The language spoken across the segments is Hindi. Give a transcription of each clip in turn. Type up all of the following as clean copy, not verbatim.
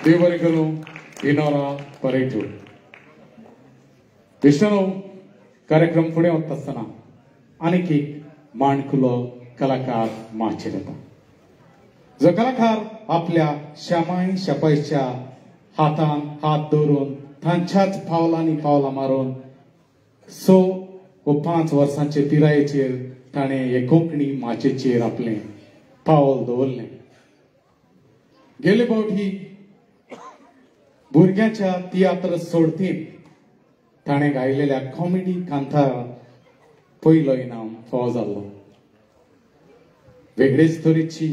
देवरिकरू इनोरा परेटू विष्णू कार्यक्रम पुढे होत असताना आणखी एक माणकुलो कलाकार माचेर येता जो कलाकार आपल्या श्यामाई शपाईच्या हातान हात दवरून तांच्याच पावलांनी पावलां मारून 6 व 5 वर्सांचे पिरायेचेर ताणे हे कोंकणी माचेचेर आपले पावल दवरले गेले फावटी भुरग्याच्या तियात्र सोडतीत ताणे गायलेल्या कॉमेडी कांताराक पयलो इनाम फावो जाल्लो वेगळेच तरेची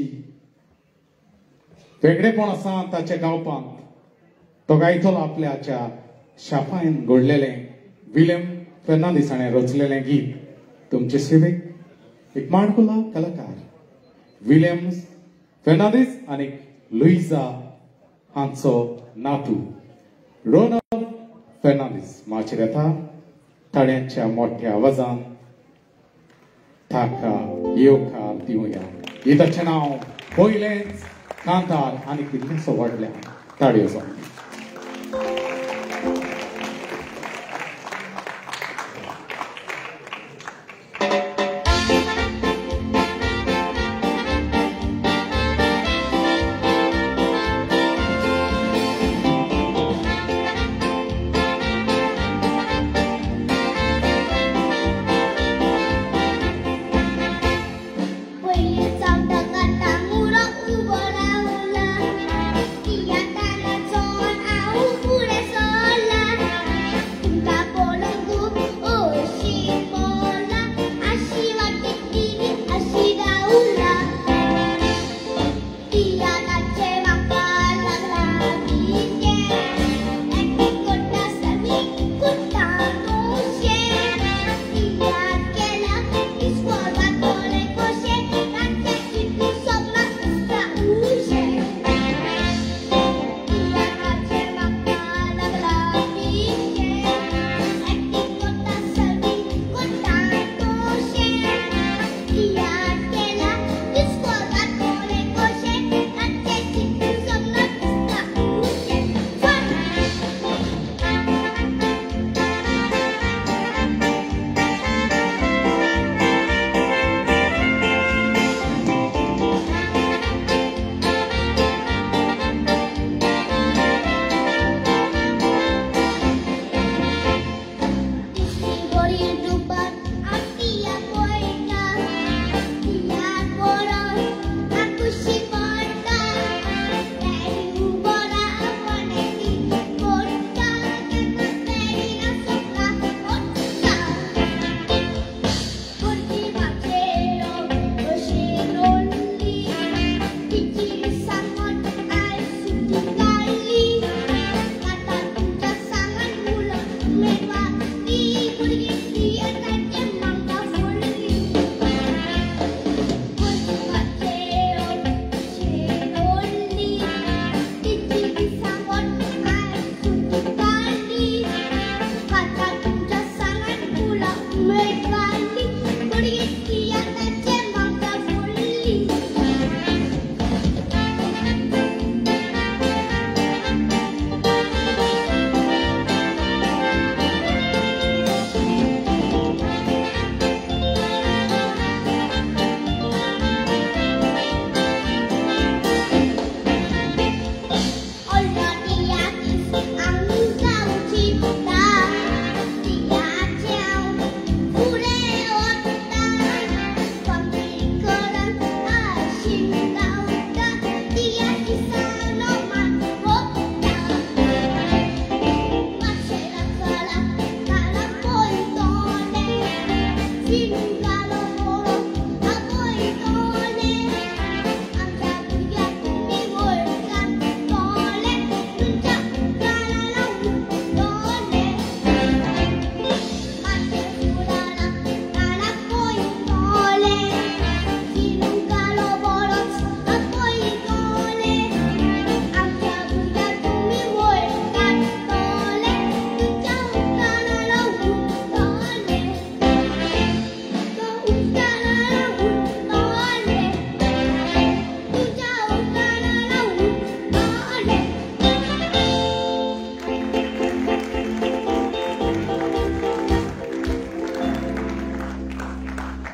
वेगळेपण आसा ताच्या गावपांत तो गायतलो आपल्याच्या शापायन घडलेलें विलियम फेर्नांदीस हाणें रचलेलें गीत तुमचे सेवेक एक माणकुलो कलाकार विलियम फेर्नांदीस आनी लुइजा हांचो नातू रोनाल्ड फेर्नांदीस माचेर येता ताळ्यांच्या मोठ्या आवाजान ताका येवकार दिवया गीताचें नांव पयलेंच कांतार आनी कितलेंसो व्हडल्या ताळयो जावन Song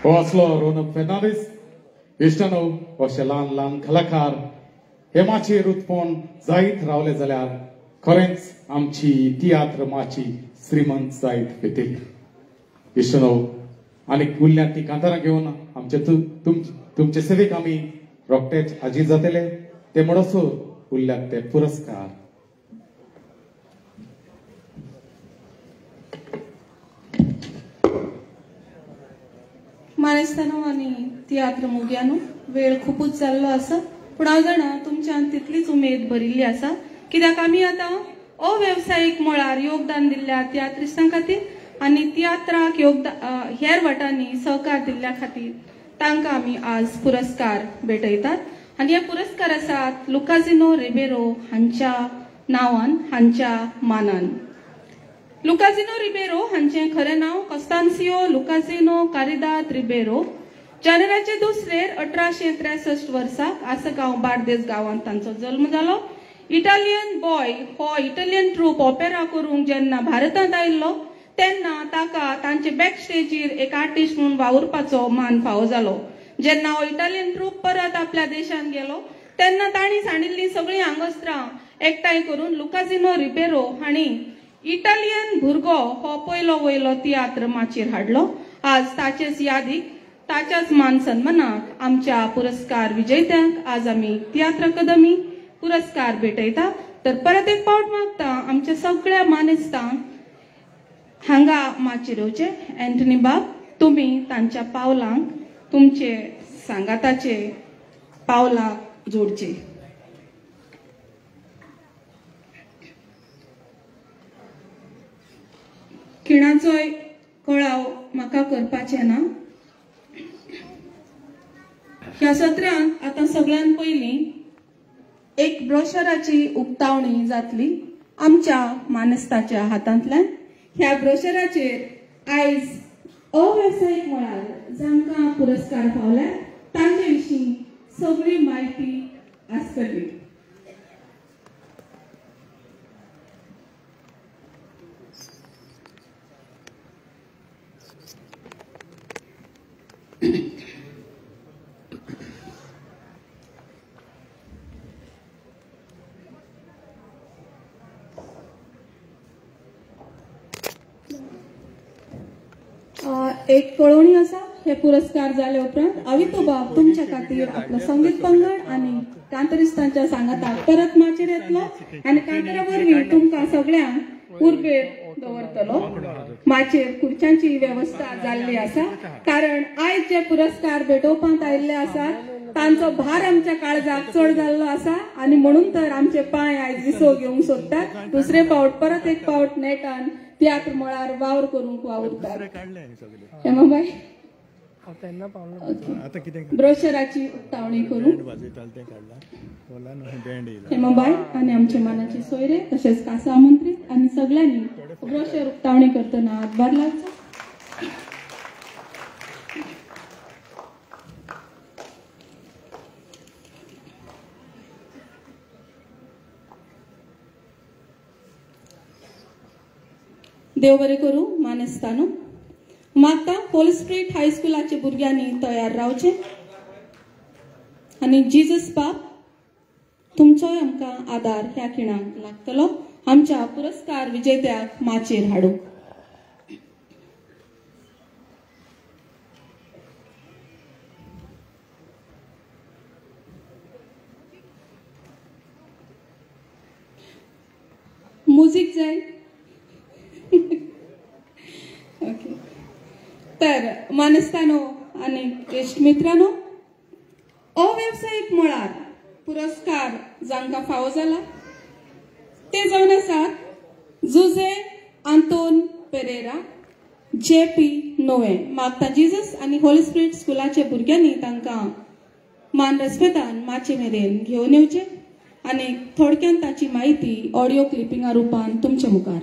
हो असलो रौनक फेर्नांडीस इश्टानो अशे ल्हान ल्हान कलाकार हे माचयेर उत्पन्न जायत रावले जाल्यार खरेंच आमची तियात्र माची श्रीमंत जायत वेतील. इश्टानो आनीक उरल्यात ती कांतारां घेवन आमचे तुमचे सेवेक आमी रोखडेच हाजीर जातले ते म्हणसर उरल्यात ते पुरस्कार. मानेस्तानो आनी तियात्र मुग्यानो वेळ खूपच जाल्लो आसा पूण हांव जाणा तुमच्यान तितलीच उमेद भरिल्ली आसा कित्याक आमी आतां अव्यावसायीक मळार योगदान दिल्ल्या तियात्रिस्टां खातीर आनी तियात्राक हेर वाटांनी सहकार दिल्ल्या खातीर तांकां आमी आज पुरस्कार भेटयतात आनी हे पुरस्कार आसात लुकाजिनो रिबेरो हांच्या नांवान हांच्या मानान. लुकाजिनो रिबेरो हांचे खरें नांव कॉस्तांसियो लुकाजिनो कारिदाद रिबेरो. जानेराचे 2 1863 वर्साक आसगांव बार्देस गांवांत तांचो जल्म जालो. इटालियन बॉय हो इटालियन ट्रूप ऑपेरा करूंक जेन्ना भारतांत आयिल्लो तेन्ना ताका तांचे बॅक स्टेजीर एक आर्टिस्ट म्हणून वावुरपाचो मान फावो जालो. जेन्ना हो इटालियन ट्रूप परत आपल्या देशांत गेलो तेन्ना तांणी सांडिल्लीं सगळीं आंगोस्त्रां एकठांय करून लुकाजिनो रिबेरो हांणी इटालियन भुरगो हो पयलो वयलो तियात्र माचयेर हाडलो. आज ताचेच यादीक ताच्याच मान सन्मानाक आमच्या पुरस्कार विजेत्यांक आज आमी तियात्र अकादमी पुरस्कार भेटयता. तर परत एक पावट मागता आमच्या सगळ्या मानेस्तांक हांगा माचयेर येवचे. एंटनी बाब तुमी तांच्या पावलांक तुमचे सांगाताचे पावलांक जोडचे. खिणाचोय कळाव म्हाका करपाचे ना. ह्या सत्रांत आतां सगळ्यान पयलीं एक ब्रोशराची उक्तावणी जातली आमच्या मानेस्ताच्या हातांतल्यान. ह्या ब्रोशराचेर आयज अव्यावसायीक मळार जांकां पुरस्कार फावल्या तांचे विशीं सगळी म्हायती आसतली. एक कळवणी आसा. हे पुरस्कार जाले उपरांत अवितो बाब तुमच्या खातीर आपलो संगीत पंगड आनी कांतरिस्तांच्या सांगाताक परत माचयेर येतलो आनी कांतरा वरवीं तुमकां सगळ्यांक उर्बेर दवरतलो. माचयेर खुर्च्यांची वेवस्था जाल्ली आसा कारण आयज जे पुरस्कार भेटोवपाक आयिल्ले आसात तांचो भार आमच्या काळजाक चड जाल्लो आसा आनी म्हणून तर आमचे पांय आयज विसो घेवंक सोदतात. दुसरे फावट परत एक फावट नेटान तियात्र मळार वावर करूंक वावुरतात. हेमाबाई ब्रोशराची उक्तावणी करू. हेमाबाई आनी आमचे मानाचे सोयरे तशेंच कासा आमंत्रीत आनी सगळ्यांनी ब्रोशर उक्तावणी करतना हातभार लावचो. देव बरें करूं मानेस्तानो. म्हाका होल स्प्रिट हायस्कुलाचे भुरग्यांनी तयार रावचे आनी जिजस बाब तुमचोय आमकां आदार ह्या खिणाक लागतलो. आमच्या पुरस्कार विजेत्याक माचेर हाडूं. म्युझिक जाय. ओके. तर मानेस्तानो आनी इश्ट मित्रांनो, अव्यावसायिक मळार पुरस्कार जांकां फावो जाला ते जावन आसात जुझे आंतोन पेरेरा, JP नोवे. मागता जिजस आनी होली स्पिरिट स्कुलाचे भुरग्यांनी तांकां मान रेस्पेदान माचे मेरेन घेवन येवचे आनी थोडक्यान ताची माहिती ऑडिओ क्लिपिंगा रुपान तुमचे मुखार.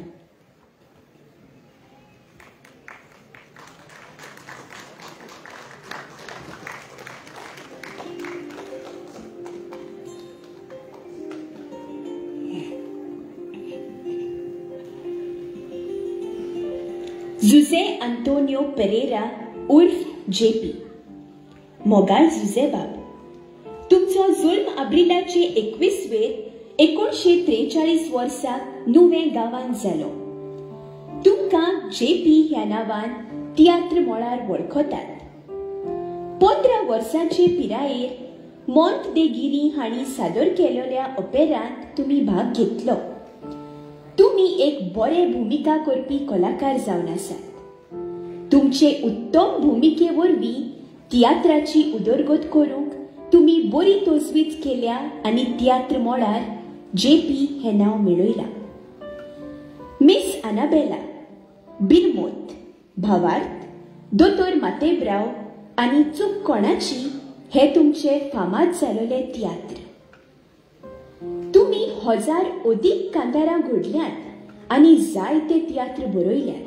जुझे आंतोनियो पेरेरा उर्फ JP. मोगाळ जुझे बाब, तुमचो जल्म एप्रिलाचे 21 1943 वर्साक नुवे गांवांत जालो. तुमकां JP ह्या नांवान तियात्र मळार वळखतात. 15 वर्सांचे पिरायेर मॉन्ट दे गिरी हांणी सादर केलेल्या ओपेरांत तुमी भाग घेतलो. तुमी एक बरे भूमिका करपी कलाकार जावन आसात. तुमचे उत्तम भूमिके वरवीं तियात्राची उदरगत करूंक तुमी बरी तजवीज केल्या आनी तियात्र मळार JP हे नांव मेळयलां. मिस आनाबेला, बिलमोत, भावार्थ, दोतोर मातेब्राव आनी चूक कोणाची हे तुमचे फामाद जालोले तियात्र. तुमी 1000 अदीक कांतारां घडल्यात आनी जायते तियात्र बरयल्यात.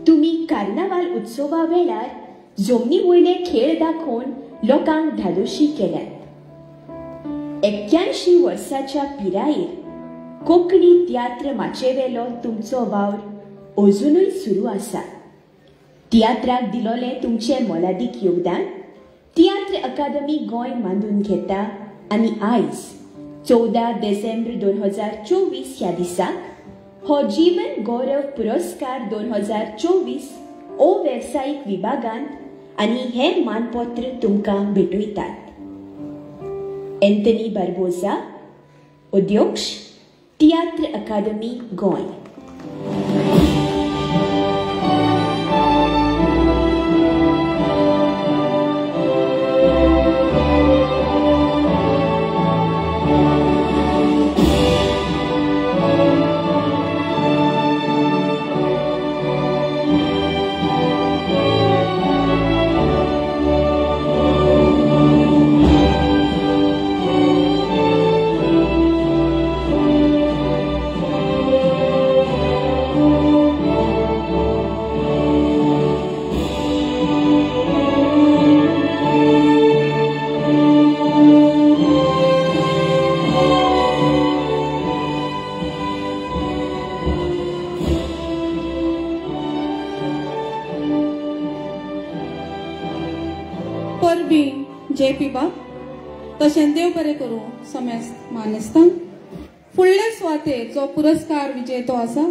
तुमी कार्नावाल उत्सवा वेळार जमनी वयले खेळ दाखोवन लोकांक धादोशी केल्यात. 81 वर्साच्या पिरायेर कोंकणी तियात्र माचेवेलो तुमचो वावर अजुनूय सुरू आसा. तियात्राक दिलोले तुमचे मोलादीक योगदान तियात्र अकादमी गोंय मांडून घेता आनी आयज 14 डिसेंबर 2024 ह्या दिसाक हो जीवन गौरव पुरस्कार 2024 अव्यावसायिक विभागांत आनी हे मानपत्र तुमकां भेटयतात. एंथनी बार्बोजा, अध्यक्ष, तियात्र अकादमी गोंय. परबी JP बाब, तशें देव बरें करूं समेस्त मानेस्तान. फुडले सुवातेर जो पुरस्कार विजेतो आसा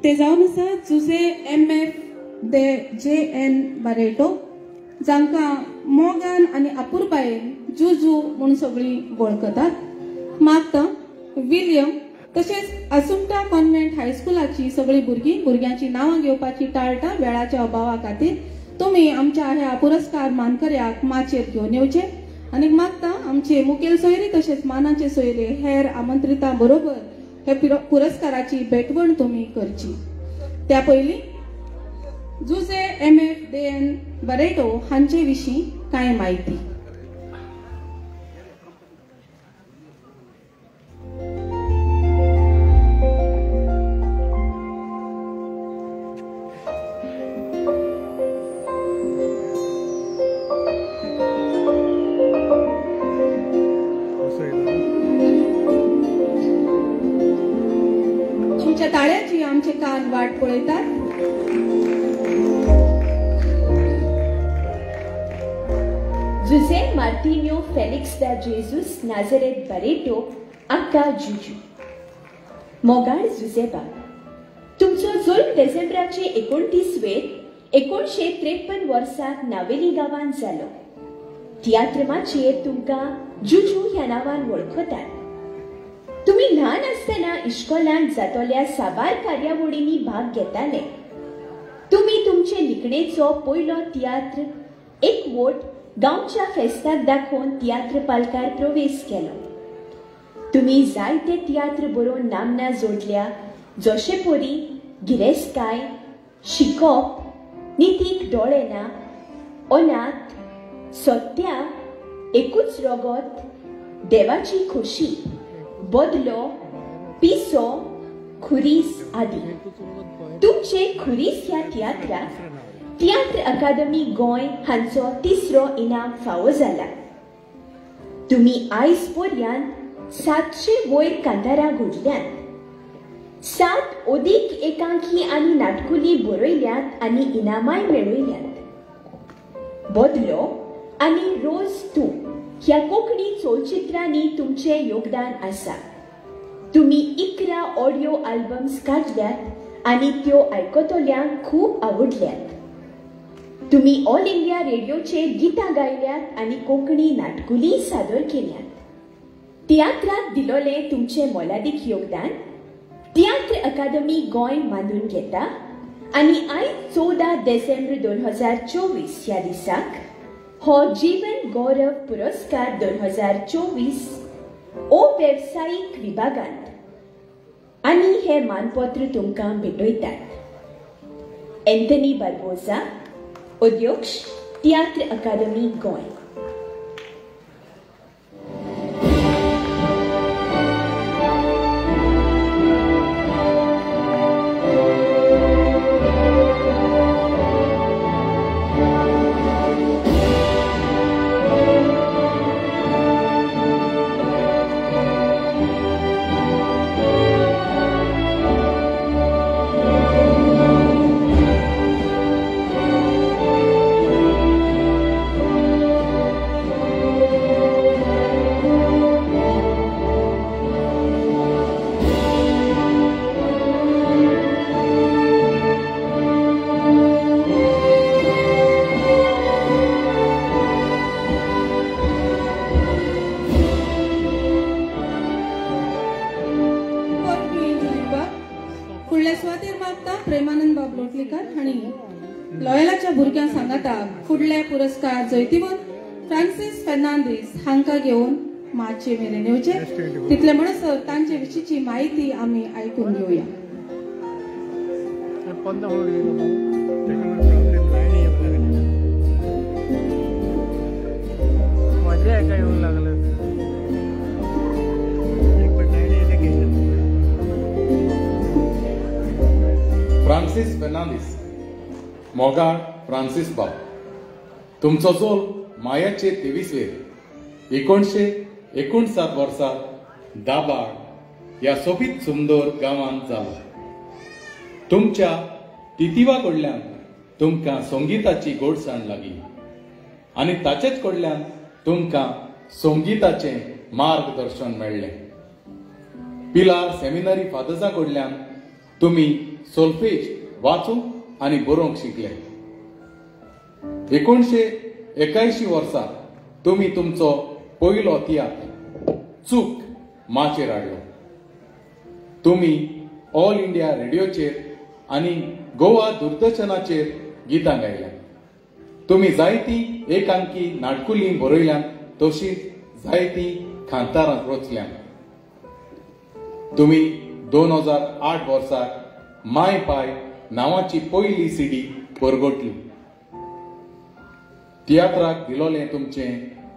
ते जावन आसा जुझे MF दे JN बारेटो, जांकां मोगान आनी आपुरबायेन जुजू म्हूण सगळीं वळखतात. मागता विलियम तशेंच असुमटा कॉन्व्हेंट हायस्कुलाची सगळीं भुरग्यांची नांवां घेवपाची टाळटा वेळाच्या अभावा खातीर. तुमी आमच्या ह्या पुरस्कार मानकऱ्याक माचेर घेवन येवचे आनी मागता आमचे मुखेल सोयरी तशेंच मानाचे सोयरे हेर आमंत्रितां बरोबर हे पुरस्काराची भेटवण तुमी करची. त्या पयलीं जुझे MF DN बारेटो हांचे विशीं कांय माहिती. ताळ्याची आमचे कान वाट पळयतात. José Martinho Félix da Jesus Nazareth Barreto Akka Juju. मोगाळ जुजेबा, तुमचो जल्म डिसेंबराचे 29 वेळ 1953 वर्साक नावेली गांवांत जालो. तियात्रमाचेर तुमकां जुजू ह्या नांवान वळखतात. तुम्ही ल्हान आसतना इश्कोलांत जातोल्या साबार कार्यावळींनी भाग घेताले. तुम्ही तुमचे लिखणेचो पयलो तियात्र एक वोट गांवच्या फेस्ताक दाखोवन तियात्र पालकार प्रवेश केलो. तुम्ही जायते तियात्र बरोवन नामना जोडल्या, जशे परी गिरेस्काय, शिकोप, नितीक डोळे ना, अनाथ, सत्या, एकूच रगत, देवाची खोशी, बदलो, पिसो, खुरीस आदी. तुमचे खुरीस ह्या तियात्राक तियात्र अकादमी गोंय हांचो 3रो इनाम फावो जाला. तुम्ही आयज पर्यंत 700 वयर कांतारां घडल्यात. 7 अदीक एकांकी आनी नाटकुली बरयल्यात आनी इनामाय मेळयल्यात. बदलो आनी रोज तूं ह्या कोंकणी चलचित्रांनी तुमचे योगदान आसा. तुम्ही 11 ऑडिओ आल्बम्स काडल्यात आनी त्यो आयकतल्यांक खूब आवडल्यात. तुम्ही ऑल इंडिया रेडिओचेर गितां गायल्यात आनी कोंकणी नाटकुली सादर केल्यात. तियात्राक दिलोले तुमचे मोलादीक योगदान तियात्र अकादमी गोंय मानून घेता आनी आयज 14 डिसेंबर 2024 ह्या दिसाक हो जीवन गौरव पुरस्कार 2024 ओ वेवसायीक विभागांत आनी हे मानपत्र तुमकां भेटयतात. एंथनी बार्बोजा, अध्यक्ष तियात्र अकादमी गोंय. भुरग्यांक सांगता फुडले पुरस्कार जैतिवंत फ्रांसिस फेर्नांदीस हांकां घेवन माचे मेरेन येवचे. तितले म्हणसर तांचे विशींची माहिती आमी आयकून घेवया. फ्रांसिस फेर्नांदीस, मोगाळ फ्रांसिस बाब, तुमचो जोल मायाचे 23 वेर 1959 वर्सा दाबाळ ह्या सोबीत सुंदर गांवांत जालो. तुमच्या तितिवा कडल्यान तुमकां संगीताची गोडसाण लागली आनी ताचेच कडल्यान तुमकां संगीताचें मार्गदर्शन मेळ्ळें. पिलार सेमिनरी फादर्सा कडल्यान तुमी सोल्फेज वाचूंक आनी बरोवंक शिकले. 1981 वर्सा तुमी तुमचो पयलो तियात्र चूक माचेर हाडलो. तुमी ऑल इंडिया रेडिओचेर आनी गोवा दूरदर्शनाचेर गितां गायल्यात. तुमी जायती एकांकी नाटकुलीं बरयल्यात, तशींच जायती खांतारां रचल्यात. तुमी 2008 वर्साक माय पाय नांवाची पयली CD परगटली. तियात्राक दिलोलें तुमचें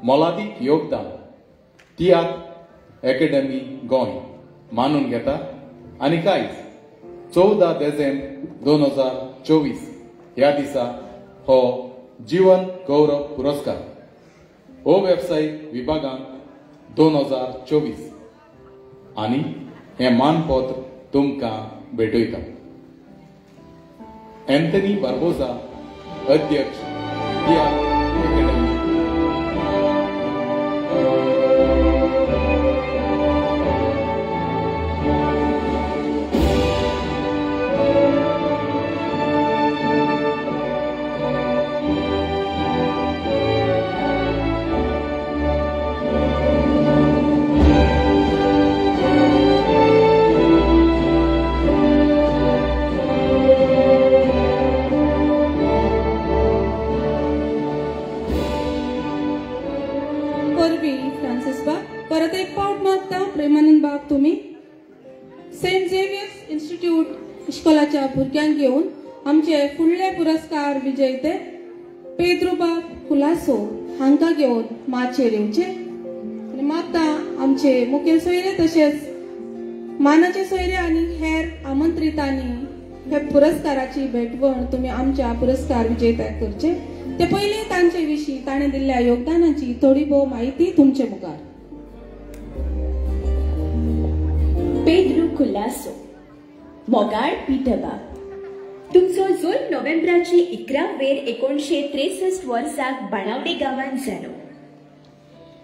मोलादीक योगदान तियात्र अकादमी गोंय मानून घेता आनी कायज 14 डिसेंबर 2024 ह्या दिसा हो जीवन गौरव पुरस्कार हो वेवसायीक विभागांत 2024 आनी हें मानपत्र तुमकां भेटयता. एंथनी बार्बोसा, अध्यक्ष तियात्र अकादमी। परत एक पावट मागता प्रेमानंद बाब तुम्ही सेंट झेवियर्स इन्स्टिट्यूट इश्कोलाच्या भुरग्यांक घेऊन आमचे फुडले पुरस्कार विजेते पेद्रू बाब कुलासो हांकां घेऊन माचयेर येवचे आनी मागता आमचे मुखेल सोयरे तशेंच मानाचे सोयरे आनी हेर आमंत्रितांनी हे पुरस्काराची भेटवण तुम्ही आमच्या पुरस्कार विजेत्याक करचे ते पयलीं तांचे विशीं ताणें दिल्ल्या योगदानाची थोडी भोव माहिती तुमचे मुखार। पेद्रू कुलासो, मोगाळ पिठबाब, तुमचो जल्म नोव्हेंबराची 11 1963 वर्साक बाणावडे गांवांत जालो।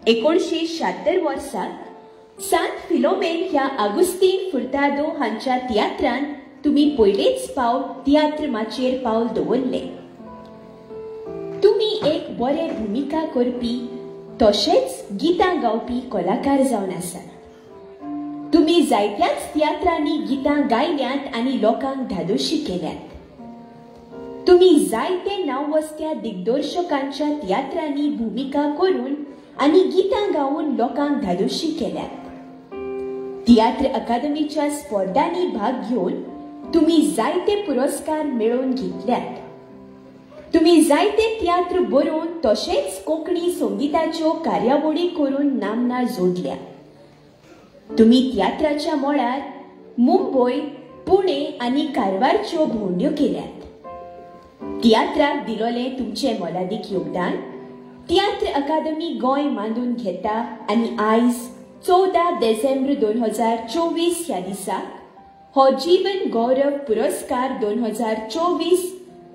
1976 वर्साक सांत फिलोमेन ह्या आगुस्तीन फुर्तादो हांच्या तियात्रांत तुम्ही पयलेच फावट तियात्र माचयेर पावल दवरले। तुम्ही एक बरे भूमिका करपी तशेंच गितां गावपी कलाकार जावन आसा। तुम्ही जायत्याच तियात्रांनी गितां गायल्यात आनी लोकांक धादोशी केल्यात। तुम्ही जायते नांववस्त्या दिग्दर्शकांच्या तियात्रांनी भूमिका करून आनी गितां गावून लोकांक धादोशी केल्यात। तियात्र अकादमीच्या स्पर्धांनी भाग घेवन तुम्ही जायते पुरस्कार मेळोवन घेतल्यात। तुम्ही जायते तियात्र बरोवन तशेंच कोंकणी संगीताच्यो कार्यावळी करून नामना जोडल्या। तुम्ही तियात्राच्या मळार मुंबय, पुणे आनी कारवारच्यो भोंवड्यो केल्यात। तियात्राक दिलोले तुमचे मोलादीक योगदान तियात्र अकादमी गोंय मांडून घेता आनी आयज 14 डिसेंबर 2024 ह्या दिसा हो जीवन गौरव पुरस्कार 2024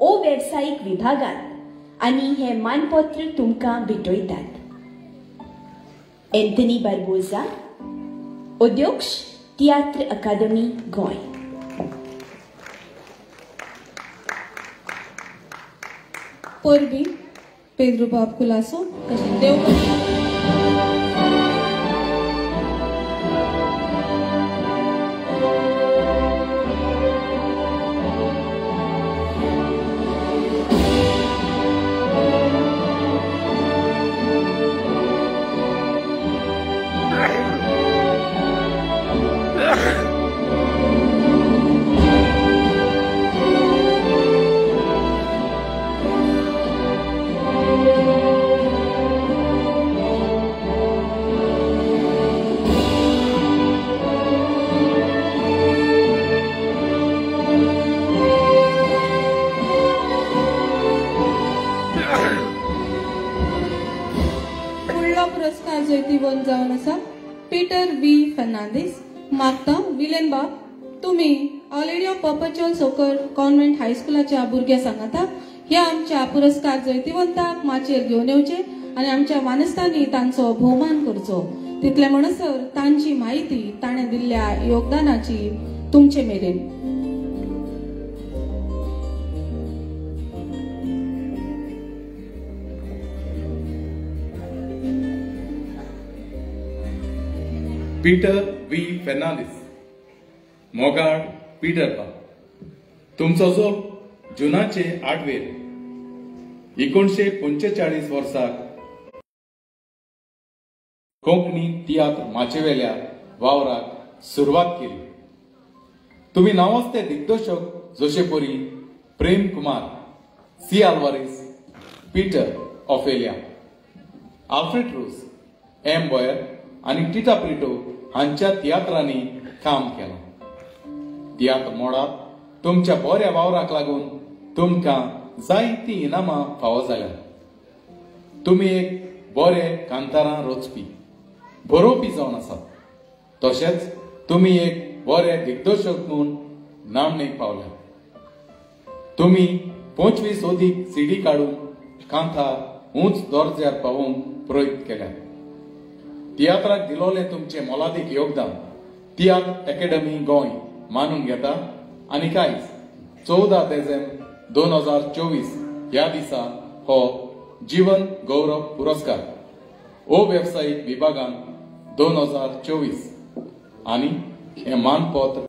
ओ वेवसायीक विभागांत आनी हे मानपत्र तुमकां भेटयतात। एंथनी बार्बोसा, अध्यक्ष तियात्र अकादमी गोंय। परबी पेद्रू बाब कुलासो तशेंच देवबंद जावन आसा पीटर व्ही फर्नांडीस। मागता विलेन बाब तुम्ही ऑलरेडी ऑफ पर्पच्युअल सोकर कॉन्व्हेंट हायस्कुलाच्या भुरग्या सांगाता ह्या आमच्या पुरस्कार जैतिवंताक माचयेर घेवन येवचे आनी आमच्या मानेस्तांनी तांचो भोवमान करचो तितले म्हणसर तांची माहिती ताणें दिल्ल्या योगदानाची तुमचे मेरेन। पीटर व्ही फर्नांडीस, मोगाळ पिठबाब, तुमचो जल्म जुनाचे 8 1945 वर्साक कोंकणी तियात्र माचयेवेल्या वावराक सुरवात केली। तुम्ही नांवस्ते दिग्दर्शक जशे परी प्रेम कुमार, सी आल्वारेस, पीटर ऑफेलिया, आल्फ्रेड रोज, एम बॉयर आनी टिटा प्रिटो हांच्या तियात्रांनी काम केलां। तियात्र मोडात तुमच्या बऱ्या वावराक लागून तुमकां जायती इनामां फावो जाल्यात। तुम्ही एक बरे कांतारां रचपी बरोवपी जावन आसात तशेंच तुम्ही एक बरे दिग्दर्शक म्हूण नामनेक पावल्यात। तुम्ही 25 अदीक सीडी काढून कांथा उंच दर्ज्यार पावोवंक प्रयत्न केल्या. तियात्राक दिलोले तुमचे मोलादीक योगदान तियात्र अकॅडमी गोंय मानून घेता आनी कांयच 14 डिसेंबर 2024 ह्या दिसा हो जीवन गौरव पुरस्कार अव्यावसायिक विभागान 2024 आनी हे मानपत्र